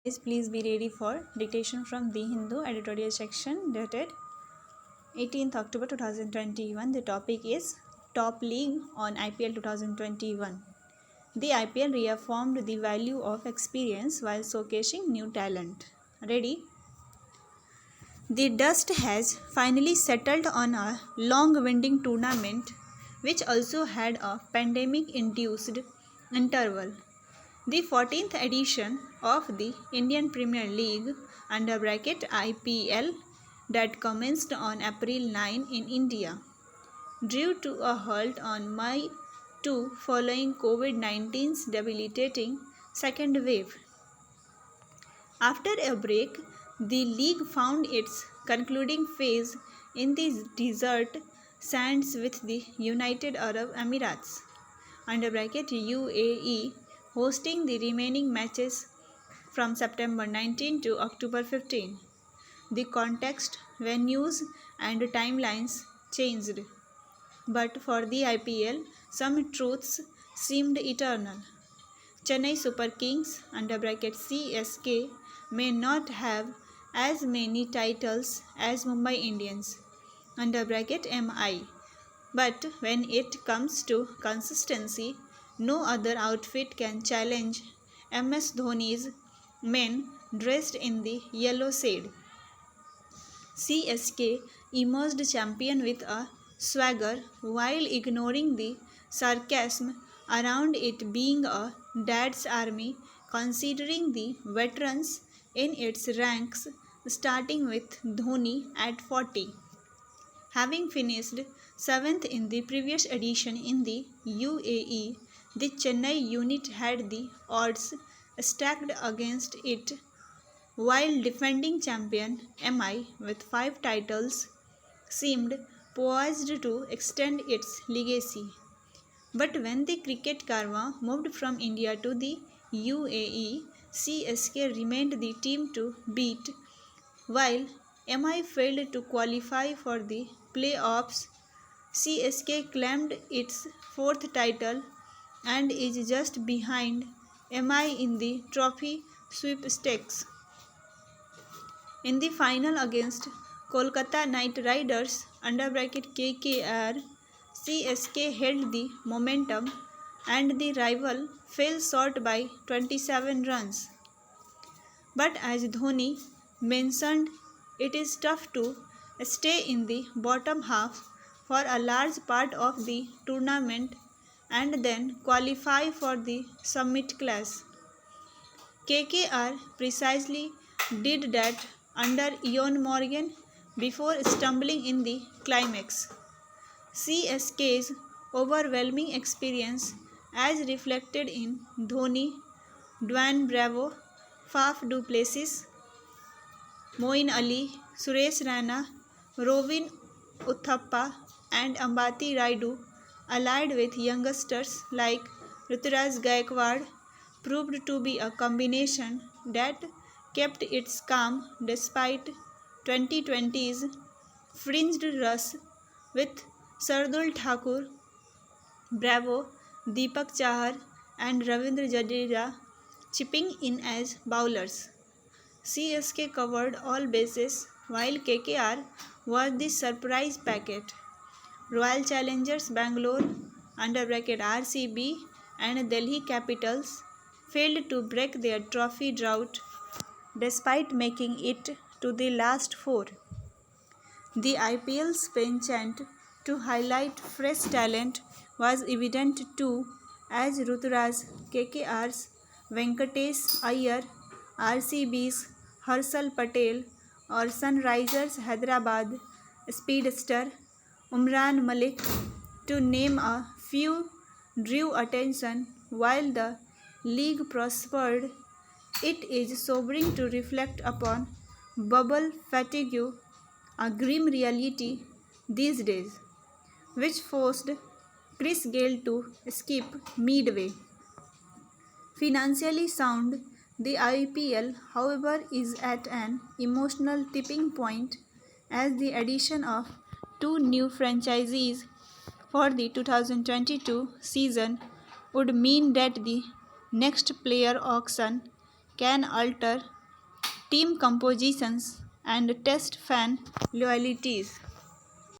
Please be ready for dictation from The Hindu editorial section dated 18th October 2021. The topic is Top League on IPL 2021. The IPL reaffirmed the value of experience while showcasing new talent. Ready? The dust has finally settled on a long-winding tournament which also had a pandemic-induced interval. The 14th edition of the Indian Premier League (IPL) that commenced on April 9 in India drew to a halt on May 2 following COVID-19's debilitating second wave. After a break, the league found its concluding phase in the desert sands with the United Arab Emirates (UAE) hosting the remaining matches from September 19 to October 15. The context, venues, and timelines changed, but for the IPL, some truths seemed eternal. Chennai Super Kings (CSK) may not have as many titles as Mumbai Indians (MI), but when it comes to consistency, no other outfit can challenge MS Dhoni's men dressed in the yellow shade. CSK emerged champion with a swagger while ignoring the sarcasm around it being a dad's army, considering the veterans in its ranks starting with Dhoni at 40. Having finished 7th in the previous edition in the UAE, the Chennai unit had the odds stacked against it, while defending champion MI with 5 titles seemed poised to extend its legacy. But when the cricket caravan moved from India to the UAE, CSK remained the team to beat, while MI failed to qualify for the playoffs. CSK claimed its 4th title and is just behind MI in the trophy sweepstakes. In the final against Kolkata Knight Riders (KKR), CSK held the momentum and the rival fell short by 27 runs. But as Dhoni mentioned, it is tough to stay in the bottom half for a large part of the tournament and then qualify for the summit class. KKR precisely did that under Ian Morgan before stumbling in the climax. CSK's overwhelming experience, as reflected in Dhoni, Dwayne Bravo, Faf du Plessis, Moeen Ali, Suresh Raina, Robin Uthappa, and Ambati Rayudu, allied with youngsters like Ruturaj Gaikwad, proved to be a combination that kept its calm despite 2020's fringed rush with Shardul Thakur, Bravo, Deepak Chahar, and Ravindra Jadeja chipping in as bowlers. CSK covered all bases while KKR was the surprise packet. Royal Challengers Bangalore (RCB) and Delhi Capitals failed to break their trophy drought despite making it to the last 4. The IPL's penchant to highlight fresh talent was evident too, as Ruturaj, KKR's Venkatesh Iyer, RCB's Harshal Patel, or Sunrisers Hyderabad speedster Umran Malik, to name a few, drew attention while the league prospered. It is sobering to reflect upon bubble fatigue, a grim reality these days, which forced Chris Gale to skip midway. Financially sound, the IPL, however, is at an emotional tipping point as the addition of 2 new franchisees for the 2022 season would mean that the next player auction can alter team compositions and test fan loyalties.